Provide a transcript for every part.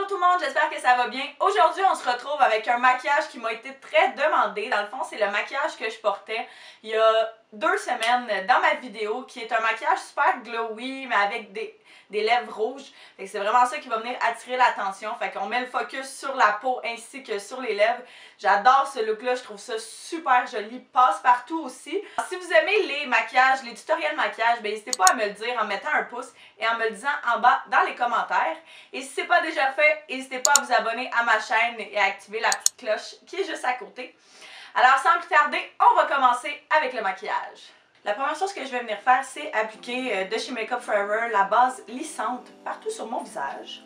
Bonjour tout le monde, j'espère que ça va bien. Aujourd'hui, on se retrouve avec un maquillage qui m'a été très demandé. Dans le fond, c'est le maquillage que je portais il y a 2 semaines dans ma vidéo, qui est un maquillage super glowy, mais avec des lèvres rouges. C'est vraiment ça qui va venir attirer l'attention. Fait qu'on met le focus sur la peau ainsi que sur les lèvres. J'adore ce look-là, je trouve ça super joli. Passe-partout aussi. Si vous aimez les maquillages, les tutoriels maquillage, n'hésitez pas à me le dire en mettant un pouce et en me le disant en bas dans les commentaires. Et si ce n'est pas déjà fait, n'hésitez pas à vous abonner à ma chaîne et à activer la petite cloche qui est juste à côté. Alors sans plus tarder, on va commencer avec le maquillage. La première chose que je vais venir faire, c'est appliquer de chez Make Up For Ever la base lissante partout sur mon visage.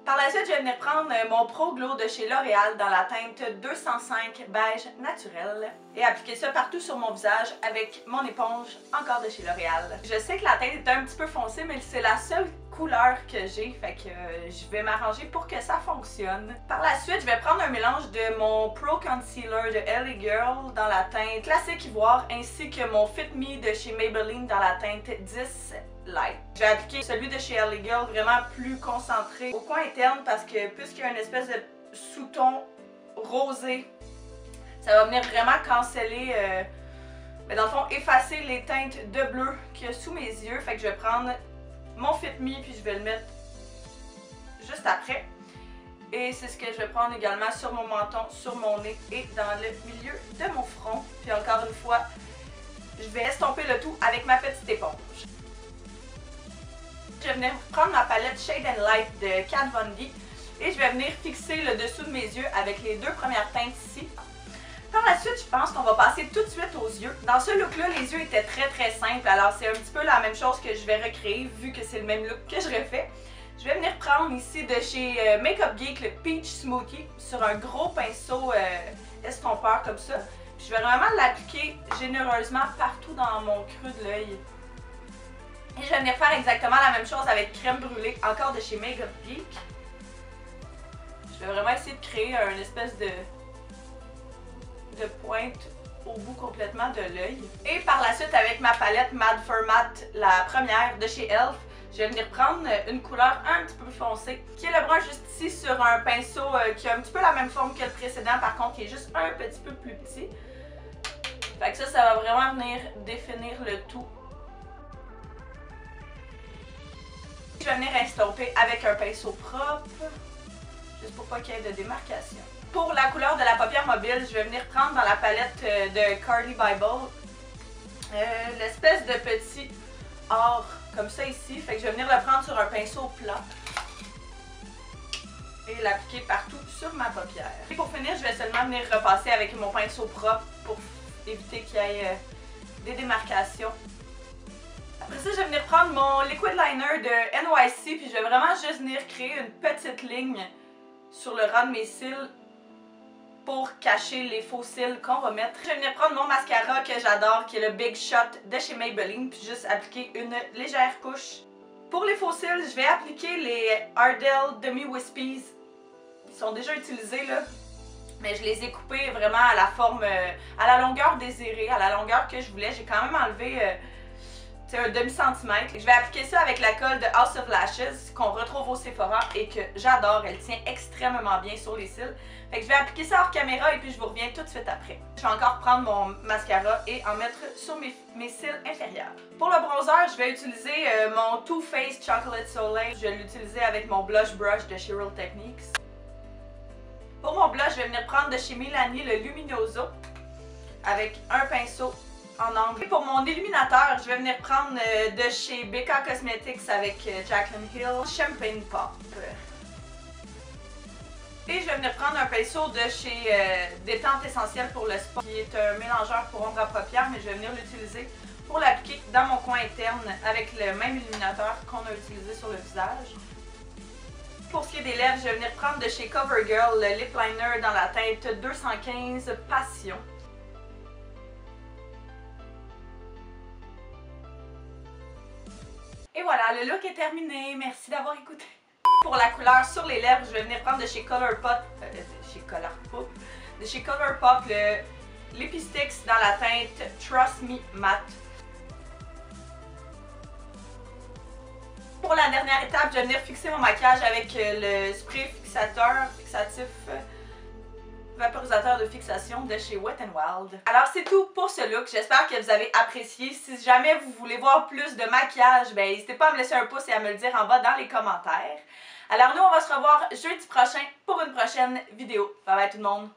Par la suite, je vais venir prendre mon Pro Glow de chez L'Oréal dans la teinte 205 beige naturel et appliquer ça partout sur mon visage avec mon éponge encore de chez L'Oréal. Je sais que la teinte est un petit peu foncée, mais c'est la seule couleur que j'ai, fait que je vais m'arranger pour que ça fonctionne. Par la suite, je vais prendre un mélange de mon Pro Concealer de LA Girl dans la teinte classique ivoire ainsi que mon Fit Me de chez Maybelline dans la teinte 10 Light. Je vais appliquer celui de chez LA Girl vraiment plus concentré au coin interne parce que puisqu'il y a une espèce de sous-ton rosé, ça va venir vraiment canceller, mais dans le fond effacer les teintes de bleu qu'il y a sous mes yeux. Fait que je vais prendre mon Fit Me puis je vais le mettre juste après. Et c'est ce que je vais prendre également sur mon menton, sur mon nez et dans le milieu de mon front. Puis encore une fois, je vais estomper le tout avec ma petite éponge. Je vais venir prendre ma palette Shade and Light de Kat Von D et je vais venir fixer le dessous de mes yeux avec les 2 premières teintes ici. Par la suite, je pense qu'on va passer tout de suite aux yeux. Dans ce look-là, les yeux étaient très simples, alors c'est un petit peu la même chose que je vais recréer vu que c'est le même look que je refais. Je vais venir prendre ici de chez Makeup Geek le Peach Smoothie sur un gros pinceau estompeur comme ça. Puis je vais vraiment l'appliquer généreusement partout dans mon creux de l'œil. Et je vais venir faire exactement la même chose avec crème brûlée, encore de chez Makeup Geek. Je vais vraiment essayer de créer une espèce de pointe au bout complètement de l'œil. Et par la suite, avec ma palette Mad for Matte, la première de chez e.l.f., je vais venir prendre une couleur un petit peu plus foncée, qui est le brun juste ici sur un pinceau qui a un petit peu la même forme que le précédent, par contre qui est juste un petit peu plus petit. Fait que ça va vraiment venir définir le tout. Je vais venir estomper avec un pinceau propre, juste pour pas qu'il y ait de démarcation. Pour la couleur de la paupière mobile, je vais venir prendre dans la palette de Carly Bible l'espèce de petit or comme ça ici. Fait que je vais venir le prendre sur un pinceau plat et l'appliquer partout sur ma paupière. Et pour finir, je vais seulement venir repasser avec mon pinceau propre pour éviter qu'il y ait des démarcations. Après ça, je vais venir prendre mon liquid liner de NYC puis je vais vraiment juste venir créer une petite ligne sur le ras de mes cils pour cacher les faux cils qu'on va mettre. Je vais venir prendre mon mascara que j'adore, qui est le Big Shot de chez Maybelline, puis juste appliquer une légère couche. Pour les faux cils, je vais appliquer les Ardell Demi Wispies. Ils sont déjà utilisés là, mais je les ai coupés vraiment à la forme, à la longueur désirée, à la longueur que je voulais. J'ai quand même enlevé un demi-centimètre. Je vais appliquer ça avec la colle de House of Lashes qu'on retrouve au Sephora et que j'adore. Elle tient extrêmement bien sur les cils. Fait que je vais appliquer ça hors caméra et puis je vous reviens tout de suite après. Je vais encore prendre mon mascara et en mettre sur mes cils inférieurs. Pour le bronzer, je vais utiliser mon Too Faced Chocolate Soleil. Je vais l'utiliser avec mon blush brush de chez Real Techniques. Pour mon blush, je vais venir prendre de chez Milani le Luminoso avec un pinceau en angle. Et pour mon illuminateur, je vais venir prendre de chez Becca Cosmetics avec Jaclyn Hill Champagne Pop. Et je vais venir prendre un pinceau de chez Détente Essentielle pour le spa, qui est un mélangeur pour ombre à paupières, mais je vais venir l'utiliser pour l'appliquer dans mon coin interne avec le même illuminateur qu'on a utilisé sur le visage. Pour ce qui est des lèvres, je vais venir prendre de chez CoverGirl le lip liner dans la teinte 215 Passion. Et voilà, le look est terminé. Merci d'avoir écouté. Pour la couleur sur les lèvres, je vais venir prendre de chez Colourpop, le Lipsticks dans la teinte Trust Me Matte. pour la dernière étape, je vais venir fixer mon maquillage avec le spray fixatif, vaporisateur de fixation de chez Wet n Wild. Alors c'est tout pour ce look, j'espère que vous avez apprécié. Si jamais vous voulez voir plus de maquillage, ben n'hésitez pas à me laisser un pouce et à me le dire en bas dans les commentaires. Alors nous on va se revoir jeudi prochain pour une prochaine vidéo. Bye bye tout le monde!